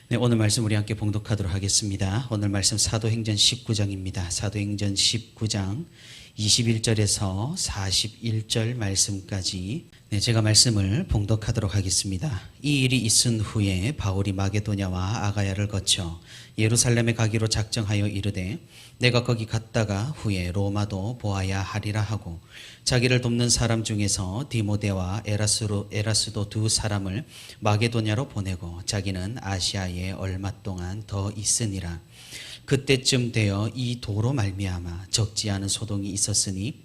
네, 오늘 말씀 우리 함께 봉독하도록 하겠습니다. 오늘 말씀 사도행전 19장입니다. 사도행전 19장 21절에서 41절 말씀까지 제가 말씀을 봉독하도록 하겠습니다. 이 일이 있은 후에 바울이 마게도냐와 아가야를 거쳐 예루살렘에 가기로 작정하여 이르되 내가 거기 갔다가 후에 로마도 보아야 하리라 하고 자기를 돕는 사람 중에서 디모데와 에라스도 두 사람을 마게도냐로 보내고 자기는 아시아에 얼마 동안 더 있으니라. 그때쯤 되어 이 도로 말미암아 적지 않은 소동이 있었으니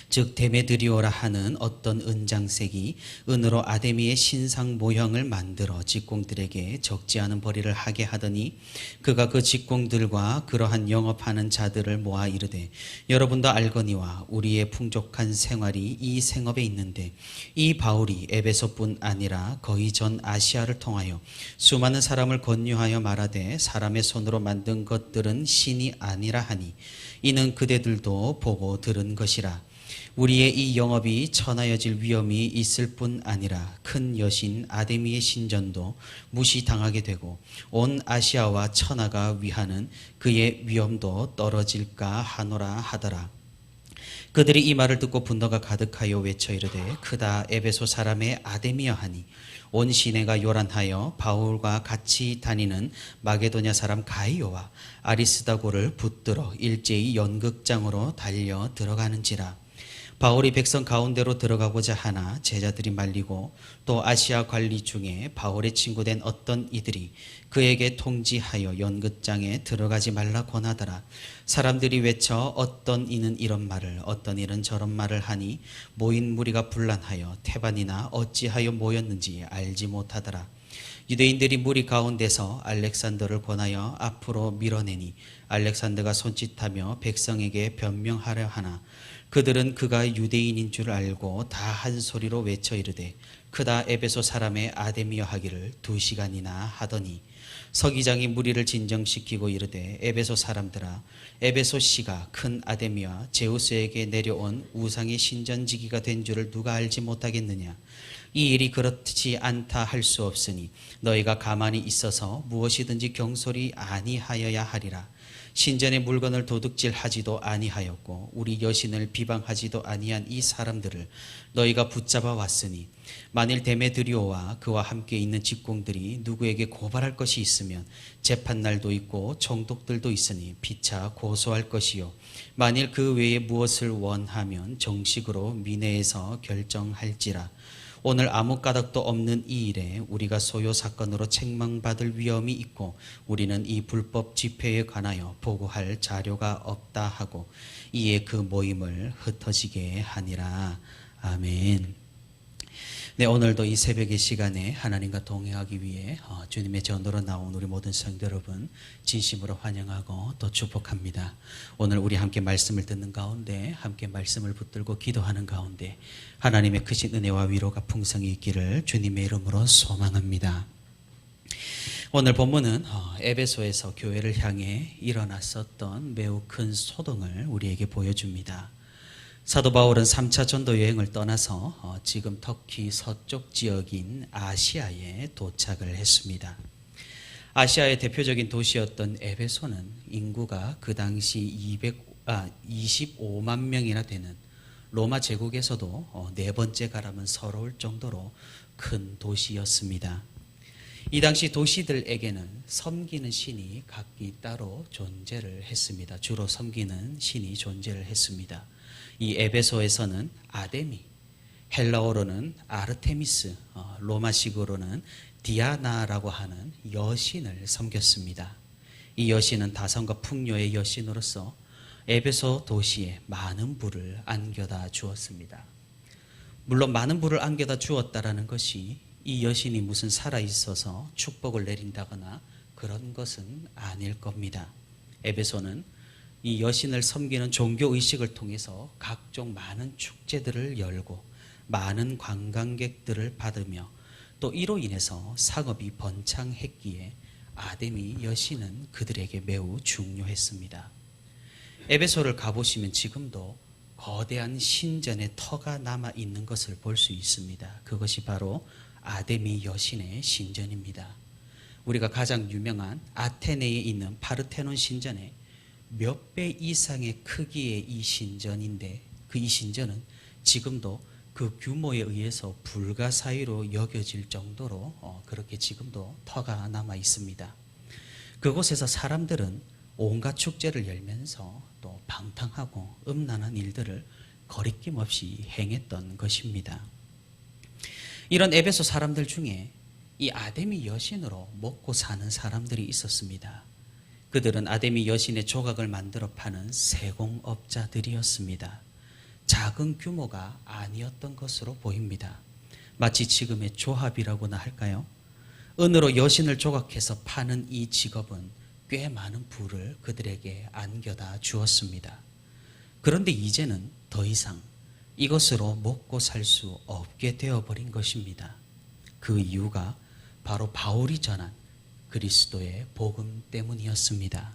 즉 데메드리오라 하는 어떤 은장색이 은으로 아데미의 신상 모형을 만들어 직공들에게 적지 않은 벌이를 하게 하더니 그가 그 직공들과 그러한 영업하는 자들을 모아 이르되 여러분도 알거니와 우리의 풍족한 생활이 이 생업에 있는데 이 바울이 에베소뿐 아니라 거의 전 아시아를 통하여 수많은 사람을 권유하여 말하되 사람의 손으로 만든 것들은 신이 아니라 하니 이는 그대들도 보고 들은 것이라. 우리의 이 영업이 천하여질 위험이 있을 뿐 아니라 큰 여신 아데미의 신전도 무시당하게 되고 온 아시아와 천하가 위하는 그의 위엄도 떨어질까 하노라 하더라. 그들이 이 말을 듣고 분노가 가득하여 외쳐 이르되 크다 에베소 사람의 아데미여 하니 온 시내가 요란하여 바울과 같이 다니는 마게도냐 사람 가이오와 아리스다고를 붙들어 일제히 연극장으로 달려 들어가는지라. 바울이 백성 가운데로 들어가고자 하나 제자들이 말리고 또 아시아 관리 중에 바울의 친구된 어떤 이들이 그에게 통지하여 연극장에 들어가지 말라 권하더라. 사람들이 외쳐 어떤 이는 이런 말을 어떤 이는 저런 말을 하니 모인 무리가 분란하여 태반이나 어찌하여 모였는지 알지 못하더라. 유대인들이 무리 가운데서 알렉산더를 권하여 앞으로 밀어내니 알렉산더가 손짓하며 백성에게 변명하려 하나 그들은 그가 유대인인 줄 알고 다 한 소리로 외쳐 이르되 크다 에베소 사람의 아데미여 하기를 2시간이나 하더니 서기장이 무리를 진정시키고 이르되 에베소 사람들아 에베소 씨가 큰 아데미와 제우스에게 내려온 우상의 신전지기가 된 줄을 누가 알지 못하겠느냐. 이 일이 그렇지 않다 할 수 없으니 너희가 가만히 있어서 무엇이든지 경솔이 아니하여야 하리라. 신전의 물건을 도둑질하지도 아니하였고 우리 여신을 비방하지도 아니한 이 사람들을 너희가 붙잡아 왔으니 만일 데메드리오와 그와 함께 있는 직공들이 누구에게 고발할 것이 있으면 재판날도 있고 총독들도 있으니 피차 고소할 것이요 만일 그 외에 무엇을 원하면 정식으로 민회에서 결정할지라. 오늘 아무 까닭도 없는 이 일에 우리가 소요 사건으로 책망받을 위험이 있고 우리는 이 불법 집회에 관하여 보고할 자료가 없다 하고 이에 그 모임을 흩어지게 하니라. 아멘. 네, 오늘도 이 새벽의 시간에 하나님과 동행하기 위해 주님의 전도로 나온 우리 모든 성도 여러분 진심으로 환영하고 또 축복합니다. 오늘 우리 함께 말씀을 듣는 가운데 함께 말씀을 붙들고 기도하는 가운데 하나님의 크신 은혜와 위로가 풍성히 있기를 주님의 이름으로 소망합니다. 오늘 본문은 에베소에서 교회를 향해 일어났었던 매우 큰 소동을 우리에게 보여줍니다. 사도 바울은 3차 전도 여행을 떠나서 지금 터키 서쪽 지역인 아시아에 도착을 했습니다. 아시아의 대표적인 도시였던 에베소는 인구가 그 당시 25만 명이나 되는 로마 제국에서도 네 번째가라면 서러울 정도로 큰 도시였습니다. 이 당시 도시들에게는 섬기는 신이 각기 따로 존재를 했습니다. 주로 섬기는 신이 존재를 했습니다. 이 에베소에서는 아데미, 헬라어로는 아르테미스, 로마식으로는 디아나라고 하는 여신을 섬겼습니다. 이 여신은 다성과 풍요의 여신으로서 에베소 도시에 많은 부를 안겨다 주었습니다. 물론 많은 부를 안겨다 주었다라는 것이 이 여신이 무슨 살아있어서 축복을 내린다거나 그런 것은 아닐 겁니다. 에베소는 이 여신을 섬기는 종교의식을 통해서 각종 많은 축제들을 열고 많은 관광객들을 받으며 또 이로 인해서 상업이 번창했기에 아데미 여신은 그들에게 매우 중요했습니다. 에베소를 가보시면 지금도 거대한 신전의 터가 남아있는 것을 볼 수 있습니다. 그것이 바로 아데미 여신의 신전입니다. 우리가 가장 유명한 아테네에 있는 파르테논 신전에 몇 배 이상의 크기의 이 신전인데, 이 신전은 지금도 그 규모에 의해서 불가사의로 여겨질 정도로 그렇게 지금도 터가 남아 있습니다. 그곳에서 사람들은 온갖 축제를 열면서 또 방탕하고 음란한 일들을 거리낌 없이 행했던 것입니다. 이런 에베소 사람들 중에 이 아데미 여신으로 먹고 사는 사람들이 있었습니다. 그들은 아데미 여신의 조각을 만들어 파는 세공업자들이었습니다. 작은 규모가 아니었던 것으로 보입니다. 마치 지금의 조합이라고나 할까요? 은으로 여신을 조각해서 파는 이 직업은 꽤 많은 부를 그들에게 안겨다 주었습니다. 그런데 이제는 더 이상 이것으로 먹고 살 수 없게 되어버린 것입니다. 그 이유가 바로 바울이 전한 그리스도의 복음 때문이었습니다.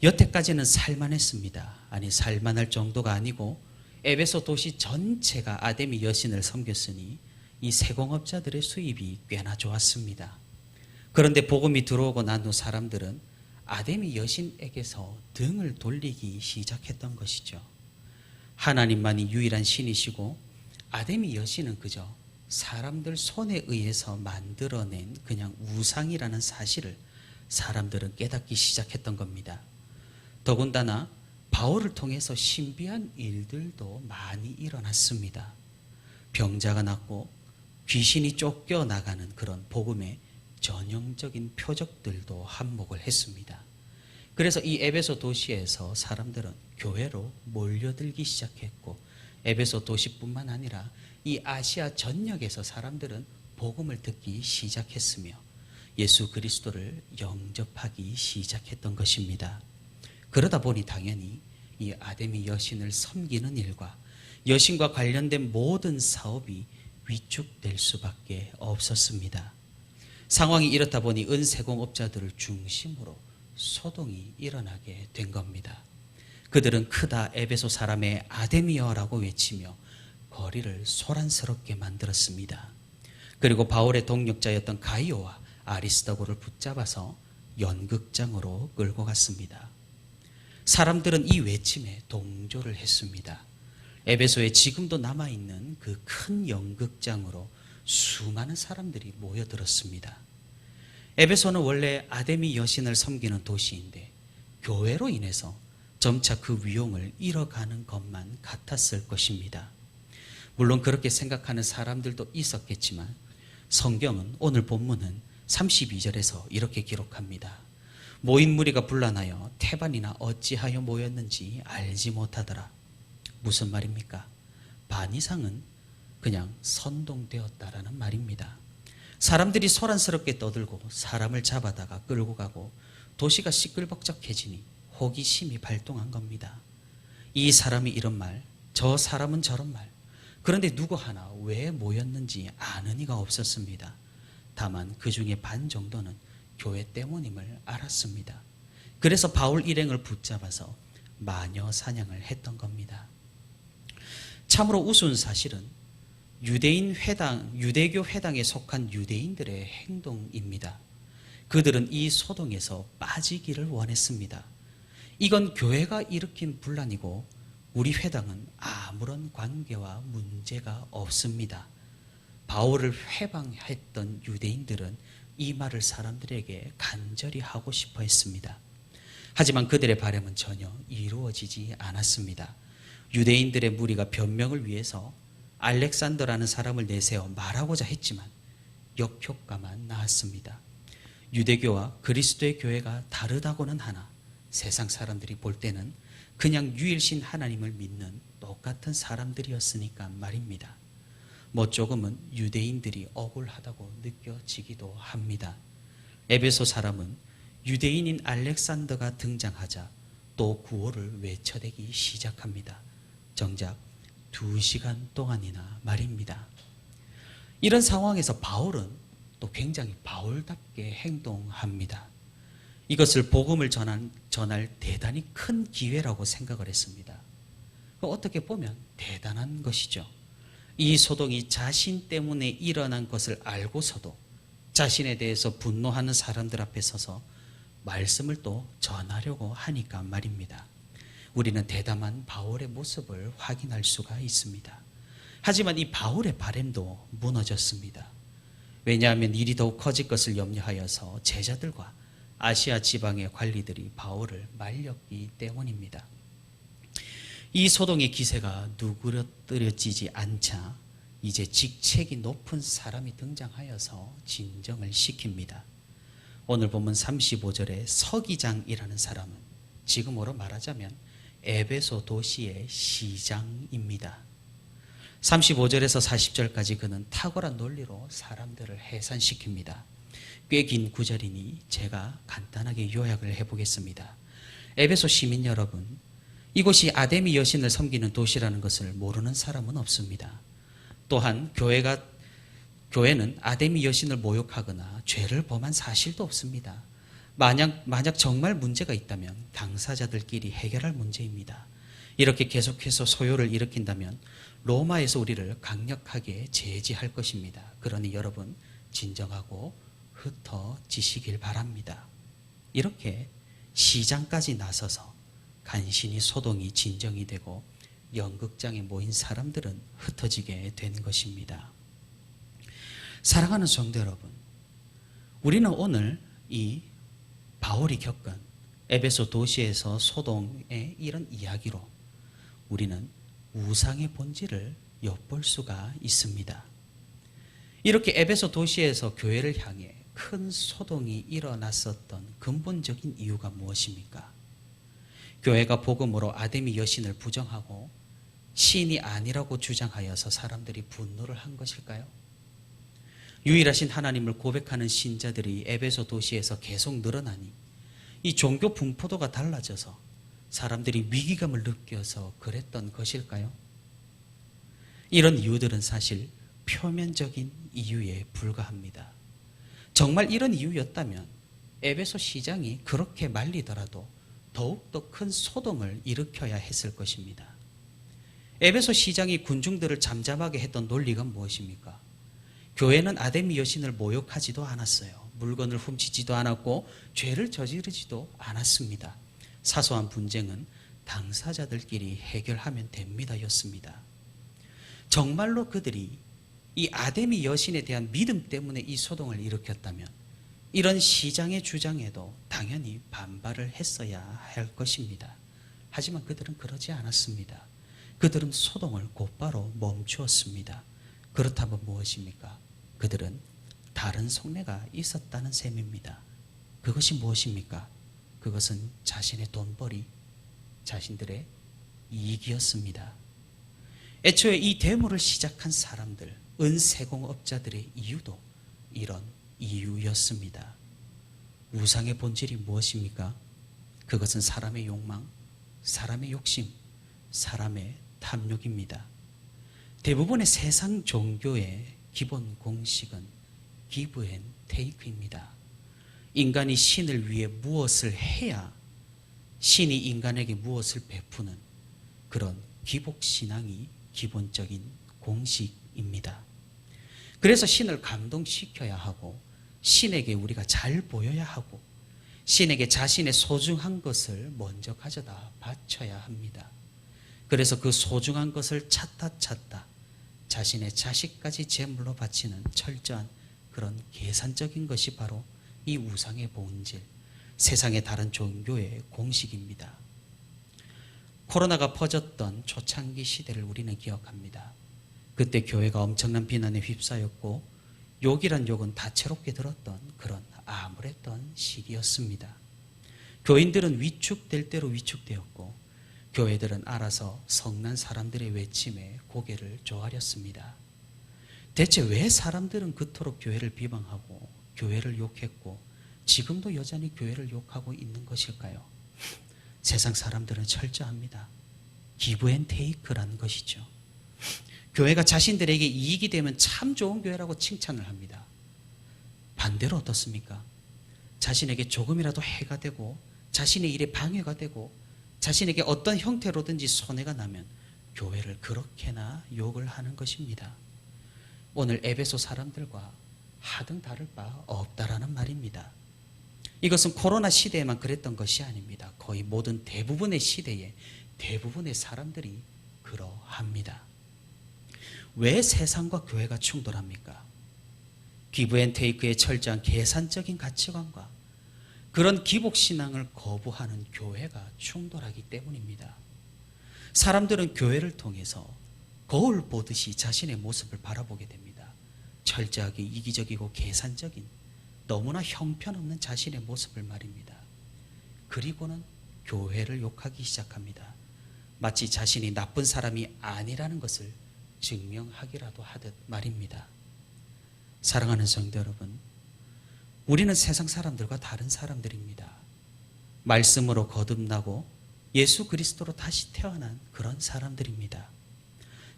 여태까지는 살만했습니다. 아니, 살만할 정도가 아니고 에베소 도시 전체가 아데미 여신을 섬겼으니 이 세공업자들의 수입이 꽤나 좋았습니다. 그런데 복음이 들어오고 난 후 사람들은 아데미 여신에게서 등을 돌리기 시작했던 것이죠. 하나님만이 유일한 신이시고 아데미 여신은 그저 사람들 손에 의해서 만들어낸 그냥 우상이라는 사실을 사람들은 깨닫기 시작했던 겁니다. 더군다나 바울을 통해서 신비한 일들도 많이 일어났습니다. 병자가 낫고 귀신이 쫓겨나가는 그런 복음의 전형적인 표적들도 한몫을 했습니다. 그래서 이 에베소 도시에서 사람들은 교회로 몰려들기 시작했고, 에베소 도시뿐만 아니라 이 아시아 전역에서 사람들은 복음을 듣기 시작했으며 예수 그리스도를 영접하기 시작했던 것입니다. 그러다 보니 당연히 이 아데미 여신을 섬기는 일과 여신과 관련된 모든 사업이 위축될 수밖에 없었습니다. 상황이 이렇다 보니 은세공업자들을 중심으로 소동이 일어나게 된 겁니다. 그들은 크다 에베소 사람의 아데미여라고 외치며 거리를 소란스럽게 만들었습니다. 그리고 바울의 동력자였던 가이오와 아리스도고를 붙잡아서 연극장으로 끌고 갔습니다. 사람들은 이 외침에 동조를 했습니다. 에베소에 지금도 남아있는 그 큰 연극장으로 수많은 사람들이 모여들었습니다. 에베소는 원래 아데미 여신을 섬기는 도시인데 교회로 인해서 점차 그 위용을 잃어가는 것만 같았을 것입니다. 물론 그렇게 생각하는 사람들도 있었겠지만 성경은, 오늘 본문은 32절에서 이렇게 기록합니다. 모인 무리가 분란하여 태반이나 어찌하여 모였는지 알지 못하더라. 무슨 말입니까? 반 이상은 그냥 선동되었다라는 말입니다. 사람들이 소란스럽게 떠들고 사람을 잡아다가 끌고 가고 도시가 시끌벅적해지니 호기심이 발동한 겁니다. 이 사람이 이런 말, 저 사람은 저런 말. 그런데 누구 하나 왜 모였는지 아는 이가 없었습니다. 다만 그 중에 반 정도는 교회 때문임을 알았습니다. 그래서 바울 일행을 붙잡아서 마녀 사냥을 했던 겁니다. 참으로 우스운 사실은 유대교 회당에 속한 유대인들의 행동입니다. 그들은 이 소동에서 빠지기를 원했습니다. 이건 교회가 일으킨 분란이고 우리 회당은 아무런 관계와 문제가 없습니다. 바울을 회방했던 유대인들은 이 말을 사람들에게 간절히 하고 싶어 했습니다. 하지만 그들의 바람은 전혀 이루어지지 않았습니다. 유대인들의 무리가 변명을 위해서 알렉산더라는 사람을 내세워 말하고자 했지만 역효과만 나왔습니다. 유대교와 그리스도의 교회가 다르다고는 하나 세상 사람들이 볼 때는 그냥 유일신 하나님을 믿는 똑같은 사람들이었으니까 말입니다. 뭐 조금은 유대인들이 억울하다고 느껴지기도 합니다. 에베소 사람은 유대인인 알렉산더가 등장하자 또 구호를 외쳐대기 시작합니다. 정작 2시간 동안이나 말입니다. 이런 상황에서 바울은 또 굉장히 바울답게 행동합니다. 이것을 복음을 전할 대단히 큰 기회라고 생각을 했습니다. 어떻게 보면 대단한 것이죠. 이 소동이 자신 때문에 일어난 것을 알고서도 자신에 대해서 분노하는 사람들 앞에 서서 말씀을 또 전하려고 하니까 말입니다. 우리는 대담한 바울의 모습을 확인할 수가 있습니다. 하지만 이 바울의 바램도 무너졌습니다. 왜냐하면 일이 더욱 커질 것을 염려하여서 제자들과 아시아 지방의 관리들이 바울을 말렸기 때문입니다. 이 소동의 기세가 누그러뜨려지지 않자 이제 직책이 높은 사람이 등장하여서 진정을 시킵니다. 오늘 본문 35절에 서기장이라는 사람은 지금으로 말하자면 에베소 도시의 시장입니다. 35절에서 40절까지 그는 탁월한 논리로 사람들을 해산시킵니다. 꽤 긴 구절이니 제가 간단하게 요약을 해보겠습니다. 에베소 시민 여러분, 이곳이 아데미 여신을 섬기는 도시라는 것을 모르는 사람은 없습니다. 또한 교회는 아데미 여신을 모욕하거나 죄를 범한 사실도 없습니다. 만약 정말 문제가 있다면 당사자들끼리 해결할 문제입니다. 이렇게 계속해서 소요를 일으킨다면 로마에서 우리를 강력하게 제지할 것입니다. 그러니 여러분 진정하고 흩어지시길 바랍니다. 이렇게 시장까지 나서서 간신히 소동이 진정이 되고 연극장에 모인 사람들은 흩어지게 된 것입니다. 사랑하는 성도 여러분, 우리는 오늘 이 바울이 겪은 에베소 도시에서 소동의 이런 이야기로 우리는 우상의 본질을 엿볼 수가 있습니다. 이렇게 에베소 도시에서 교회를 향해 큰 소동이 일어났었던 근본적인 이유가 무엇입니까? 교회가 복음으로 아데미 여신을 부정하고 신이 아니라고 주장하여서 사람들이 분노를 한 것일까요? 유일하신 하나님을 고백하는 신자들이 에베소 도시에서 계속 늘어나니 이 종교 분포도가 달라져서 사람들이 위기감을 느껴서 그랬던 것일까요? 이런 이유들은 사실 표면적인 이유에 불과합니다. 정말 이런 이유였다면 에베소 시장이 그렇게 말리더라도 더욱더 큰 소동을 일으켜야 했을 것입니다. 에베소 시장이 군중들을 잠잠하게 했던 논리가 무엇입니까? 교회는 아데미 여신을 모욕하지도 않았어요. 물건을 훔치지도 않았고 죄를 저지르지도 않았습니다. 사소한 분쟁은 당사자들끼리 해결하면 됩니다 였습니다. 정말로 그들이 이 아데미 여신에 대한 믿음 때문에 이 소동을 일으켰다면 이런 시장의 주장에도 당연히 반발을 했어야 할 것입니다. 하지만 그들은 그러지 않았습니다. 그들은 소동을 곧바로 멈추었습니다. 그렇다면 무엇입니까? 그들은 다른 속내가 있었다는 셈입니다. 그것이 무엇입니까? 그것은 자신의 돈벌이, 자신들의 이익이었습니다. 애초에 이 데모를 시작한 사람들, 은세공업자들의 이유도 이런 이유였습니다. 우상의 본질이 무엇입니까? 그것은 사람의 욕망, 사람의 욕심, 사람의 탐욕입니다. 대부분의 세상 종교의 기본 공식은 give and take입니다. 인간이 신을 위해 무엇을 해야 신이 인간에게 무엇을 베푸는 그런 기복신앙이 기본적인 공식입니다. 그래서 신을 감동시켜야 하고 신에게 우리가 잘 보여야 하고 신에게 자신의 소중한 것을 먼저 가져다 바쳐야 합니다. 그래서 그 소중한 것을 찾다 자신의 자식까지 제물로 바치는 철저한 그런 계산적인 것이 바로 이 우상의 본질, 세상의 다른 종교의 공식입니다. 코로나가 퍼졌던 초창기 시대를 우리는 기억합니다. 그때 교회가 엄청난 비난에 휩싸였고 욕이란 욕은 다채롭게 들었던 그런 암울했던 시기였습니다. 교인들은 위축될 대로 위축되었고 교회들은 알아서 성난 사람들의 외침에 고개를 조아렸습니다. 대체 왜 사람들은 그토록 교회를 비방하고 교회를 욕했고 지금도 여전히 교회를 욕하고 있는 것일까요? 세상 사람들은 철저합니다. give and take라는 것이죠. 교회가 자신들에게 이익이 되면 참 좋은 교회라고 칭찬을 합니다. 반대로 어떻습니까? 자신에게 조금이라도 해가 되고 자신의 일에 방해가 되고 자신에게 어떤 형태로든지 손해가 나면 교회를 그렇게나 욕을 하는 것입니다. 오늘 에베소 사람들과 하등 다를 바 없다라는 말입니다. 이것은 코로나 시대에만 그랬던 것이 아닙니다. 거의 모든 대부분의 시대에 대부분의 사람들이 그러합니다. 왜 세상과 교회가 충돌합니까? 기브앤테이크의 철저한 계산적인 가치관과 그런 기복신앙을 거부하는 교회가 충돌하기 때문입니다. 사람들은 교회를 통해서 거울 보듯이 자신의 모습을 바라보게 됩니다. 철저하게 이기적이고 계산적인 너무나 형편없는 자신의 모습을 말입니다. 그리고는 교회를 욕하기 시작합니다. 마치 자신이 나쁜 사람이 아니라는 것을 증명하기라도 하듯 말입니다. 사랑하는 성도 여러분, 우리는 세상 사람들과 다른 사람들입니다. 말씀으로 거듭나고 예수 그리스도로 다시 태어난 그런 사람들입니다.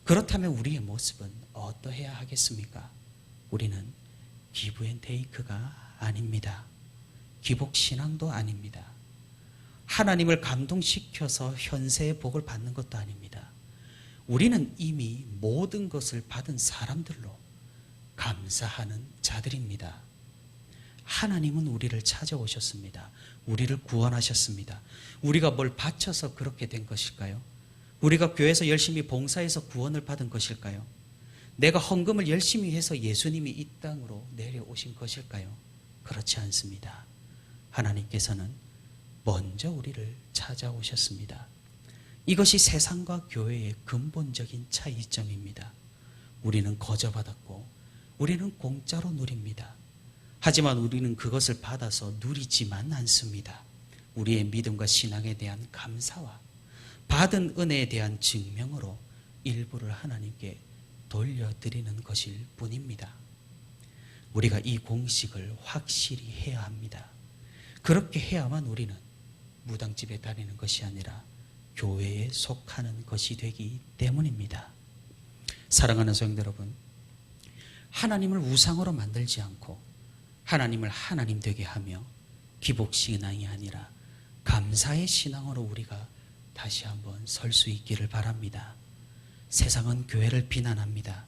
그렇다면 우리의 모습은 어떠해야 하겠습니까? 우리는 기브앤테이크가 아닙니다. 기복신앙도 아닙니다. 하나님을 감동시켜서 현세의 복을 받는 것도 아닙니다. 우리는 이미 모든 것을 받은 사람들로 감사하는 자들입니다. 하나님은 우리를 찾아오셨습니다. 우리를 구원하셨습니다. 우리가 뭘 바쳐서 그렇게 된 것일까요? 우리가 교회에서 열심히 봉사해서 구원을 받은 것일까요? 내가 헌금을 열심히 해서 예수님이 이 땅으로 내려오신 것일까요? 그렇지 않습니다. 하나님께서는 먼저 우리를 찾아오셨습니다. 이것이 세상과 교회의 근본적인 차이점입니다. 우리는 거저받았고 우리는 공짜로 누립니다. 하지만 우리는 그것을 받아서 누리지만 않습니다. 우리의 믿음과 신앙에 대한 감사와 받은 은혜에 대한 증명으로 일부를 하나님께 돌려드리는 것일 뿐입니다. 우리가 이 공식을 확실히 해야 합니다. 그렇게 해야만 우리는 무당집에 다니는 것이 아니라 교회에 속하는 것이 되기 때문입니다. 사랑하는 성도 여러분, 하나님을 우상으로 만들지 않고 하나님을 하나님 되게 하며 기복신앙이 아니라 감사의 신앙으로 우리가 다시 한번 설 수 있기를 바랍니다. 세상은 교회를 비난합니다.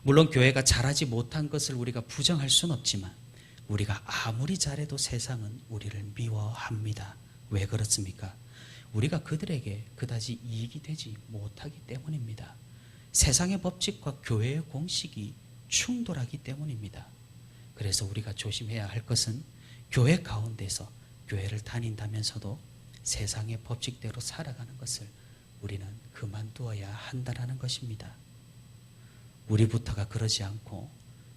물론 교회가 잘하지 못한 것을 우리가 부정할 수는 없지만 우리가 아무리 잘해도 세상은 우리를 미워합니다. 왜 그렇습니까? 우리가 그들에게 그다지 이익이 되지 못하기 때문입니다. 세상의 법칙과 교회의 공식이 충돌하기 때문입니다. 그래서 우리가 조심해야 할 것은 교회 가운데서 교회를 다닌다면서도 세상의 법칙대로 살아가는 것을 우리는 그만두어야 한다는 것입니다. 우리부터가 그러지 않고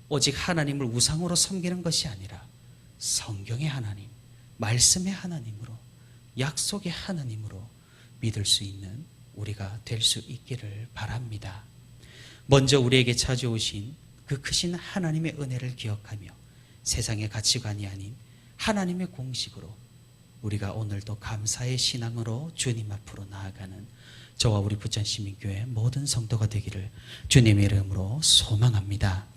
오직 하나님을 우상으로 섬기는 것이 아니라 성경의 하나님, 말씀의 하나님으로, 약속의 하나님으로 믿을 수 있는 우리가 될 수 있기를 바랍니다. 먼저 우리에게 찾아오신 그 크신 하나님의 은혜를 기억하며 세상의 가치관이 아닌 하나님의 공식으로 우리가 오늘도 감사의 신앙으로 주님 앞으로 나아가는 저와 우리 부천시민교회 모든 성도가 되기를 주님의 이름으로 소망합니다.